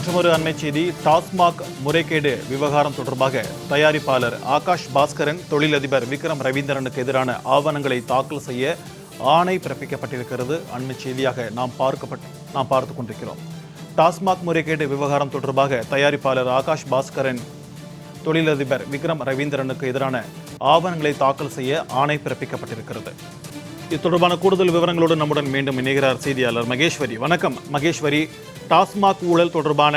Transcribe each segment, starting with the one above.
மற்றொரு அண்மை செய்தி. டாஸ்மாக் முறைகேடு விவகாரம் தொடர்பாக தயாரிப்பாளர் ஆகாஷ் பாஸ்கரன் தொழிலதிபர் விக்ரம் ரவீந்திரனுக்கு எதிரான ஆவணங்களை தாக்கல் செய்ய ஆணை பிறப்பிக்கப்பட்டிருக்கிறது. அண்மை செய்தியாக நாம் பார்த்து கொண்டிருக்கிறோம். டாஸ்மாக் முறைகேடு விவகாரம் தொடர்பாக தயாரிப்பாளர் ஆகாஷ் பாஸ்கரன் தொழிலதிபர் விக்ரம் ரவீந்திரனுக்கு எதிரான ஆவணங்களை தாக்கல் செய்ய ஆணை பிறப்பிக்கப்பட்டிருக்கிறது. இது தொடர்பான கூடுதல் விவரங்களோடு நம்முடன் மீண்டும் இணைகிறார் செய்தியாளர் மகேஸ்வரி. வணக்கம் மகேஸ்வரி. டாஸ்மாக் ஊழல் தொடர்பான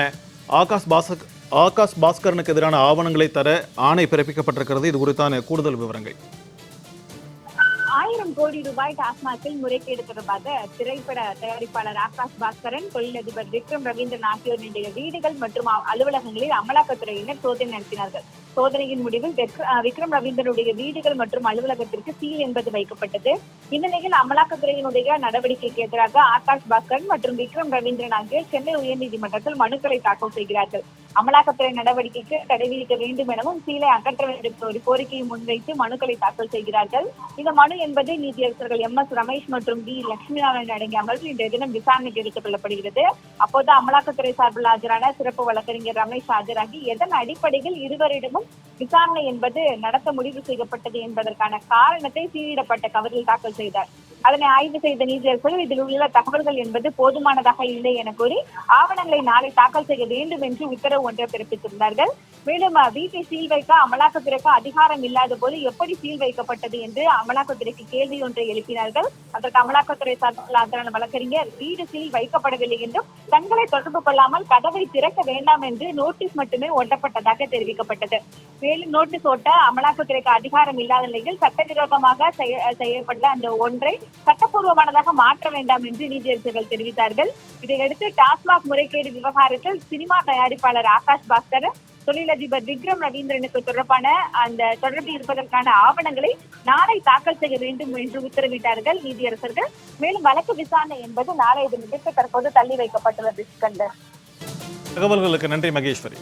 ஆகாஷ் பாஸ்கரனுக்கு எதிரான ஆவணங்களை தர ஆணை பிறப்பிக்கப்பட்டிருக்கிறது. இது குறித்தான கூடுதல் விவரங்கள். 1000 கோடி ரூபாய் டாஸ்மாகில் முறைகேடு தொடர்பாக திரைப்பட தயாரிப்பாளர் ஆகாஷ் பாஸ்கரன், தொழிலதிபர் விக்ரம் ரவீந்திரன் ஆகியோருடைய வீடுகள் மற்றும் அலுவலகங்களில் அமலாக்கத்துறையினர் சோதனை நடத்தினார்கள். சோதனையின் முடிவில் விக்ரம் ரவீந்திரனுடைய வீடுகள் மற்றும் அலுவலகத்திற்கு சீல் என்பது வைக்கப்பட்டது. இந்த நிலையில் அமலாக்கத்துறையினுடைய நடவடிக்கைக்கு எதிராக ஆகாஷ் பாஸ்கரன் மற்றும் விக்ரம் ரவீந்திரன் ஆகியோர் சென்னை உயர்நீதிமன்றத்தில் மனுக்களை தாக்கல் செய்கிறார்கள். அமலாக்கத்துறை நடவடிக்கைக்கு தடை விதிக்க வேண்டும் எனவும் சீலை அகற்ற வேண்டும் ஒரு கோரிக்கையை முன்வைத்து மனுக்களை தாக்கல் செய்கிறார்கள். இந்த மனு என்பது நீதியரசர்கள் MS ரமேஷ் மற்றும் B லட்சுமிநாராயணன் அடங்கிய அமர்வில் இன்றைய தினம் விசாரணைக்கு எடுத்துக் கொள்ளப்படுகிறது. அப்போது அமலாக்கத்துறை சார்பில் ஆஜரான சிறப்பு வழக்கறிஞர் ரமேஷ் ஆஜராகி எதன் அடிப்படையில் இருவரிடமும் விசாரணை என்பது நடத்த முடிவு செய்யப்பட்டது என்பதற்கான காரணத்தை சீலிடப்பட்ட கவரில் தாக்கல் செய்தார். அதனை ஆய்வு செய்த நீதியரசர்கள் இதில் உள்ள தகவல்கள் என்பது போதுமானதாக இல்லை என கூறி ஆவணங்களை நாளை தாக்கல் செய்ய வேண்டும் என்று உத்தரவு ஒன்றை பிறப்பித்திருந்தார்கள். மேலும் வீட்டை சீல் வைக்க அமலாக்கத்துறைக்கு அதிகாரம் இல்லாத போது எப்படி சீல் வைக்கப்பட்டது என்று அமலாக்கத்துறைக்கு கேள்வி ஒன்றை எழுப்பினார்கள். அதற்கு அமலாக்கத்துறை சார்பில் ஆஜரான வழக்கறிஞர் வீடு சீல் வைக்கப்படவில்லை என்றும் தங்களை தொடர்பு கொள்ளாமல் கதவை திறக்க வேண்டாம் என்று நோட்டீஸ் மட்டுமே ஒட்டப்பட்டதாக தெரிவிக்கப்பட்டது. மேலும் நோட்டீஸ் ஒட்ட அமலாக்கத்துறைக்கு அதிகாரம் இல்லாத நிலையில் சட்டவிரோதமாக செய்யப்பட்ட அந்த ஒன்றை சட்டப்பூர்வமானதாக மாற்ற வேண்டாம் என்று நீதியரசர்கள் தெரிவித்தார்கள். இதையடுத்து டாஸ்மாக் முறைகேடு விவகாரத்தில் சினிமா தயாரிப்பாளர் ஆகாஷ் பாஸ்கரன், தொழிலதிபர் விக்ரம் ரவீந்திரனுக்கு தொடர்பான அந்த தொடர்பு இருப்பதற்கான ஆவணங்களை நாளை தாக்கல் செய்ய வேண்டும் என்று உத்தரவிட்டார்கள் நீதியரசர்கள். மேலும் வழக்கு விசாரணை என்பது நாளைய தினத்திற்கு தற்போது தள்ளி வைக்கப்பட்டுள்ளது. தகவல்களுக்கு நன்றி மகேஸ்வரி.